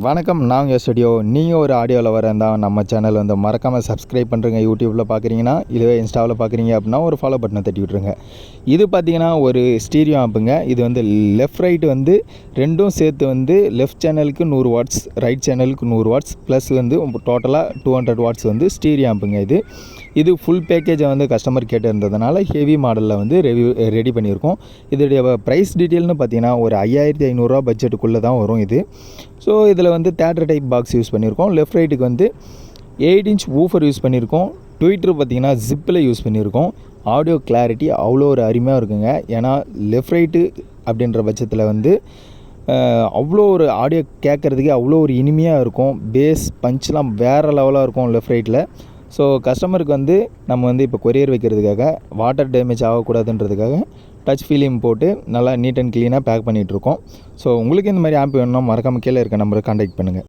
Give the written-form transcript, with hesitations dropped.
வணக்கம். நான் உங்கள் ஸ்டுடியோ. நீங்கள் ஒரு ஆடியோ லவர் இருந்தால் நம்ம சேனல் வந்து மறக்காமல் சப்ஸ்கிரைப் பண்ணுறங்க. யூடியூப்பில் பார்க்குறீங்கன்னா, இதுவே இன்ஸ்டாவில் பார்க்குறீங்க அப்படின்னா ஒரு ஃபாலோ பட்டனை தட்டி விட்ருங்க. இது பார்த்தீங்கன்னா ஒரு ஸ்டீரியோ ஆம்புங்க. இது வந்து லெஃப்ட் ரைட் வந்து ரெண்டும் சேர்த்து வந்து லெஃப்ட் சேனலுக்கு 100 வாட்ஸ், ரைட் சேனலுக்கு 100 வாட்ஸ் ப்ளஸ் வந்து டோட்டலாக 200 வாட்ஸ் வந்து ஸ்டீரியோ ஆம்புங்க. இது ஃபுல் பேக்கேஜை வந்து கஸ்டமர் கேட்டிருந்ததுனால ஹெவி மாடலில் வந்து ரெடி பண்ணியிருக்கோம். இதோடைய ப்ரைஸ் டீட்டெயில்னு பார்த்தீங்கன்னா ஒரு 5500 பட்ஜெட்டுக்குள்ளே தான் வரும் இது. ஸோ இதில் வந்து தேட்டர் டைப் பாக்ஸ் யூஸ் பண்ணியிருக்கோம். லெஃப்ட் ரைட்டுக்கு வந்து 8 இன்ச் ஊஃபர் யூஸ் பண்ணியிருக்கோம். ட்விட்டர் பார்த்திங்கன்னா ஜிப்பில் யூஸ் பண்ணியிருக்கோம். ஆடியோ கிளாரிட்டி அவ்வளோ ஒரு அருமையாக இருக்குங்க. ஏன்னா லெஃப்ட் ரைட்டு அப்படின்ற பட்சத்தில் வந்து அவ்வளோ ஒரு ஆடியோ கேட்குறதுக்கே அவ்வளோ ஒரு இனிமையாக இருக்கும். பேஸ் பஞ்ச்லாம் வேறு லெவலாக இருக்கும் லெஃப்ட் ரைட்டில். ஸோ கஸ்டமருக்கு வந்து நம்ம வந்து இப்போ கொரியர் வைக்கிறதுக்காக வாட்டர் டேமேஜ் ஆகக்கூடாதுன்றதுக்காக டச் ஃபிலிம் போட்டு நல்லா நீட் அண்ட் க்ளீனாக பேக் பண்ணிகிட்ருக்கோம். ஸோ உங்களுக்கு இந்த மாதிரி ஆப் வேணும்னா மறக்காமல் கீழே இருக்க நம்பரை கான்டாக்ட் பண்ணுங்கள்.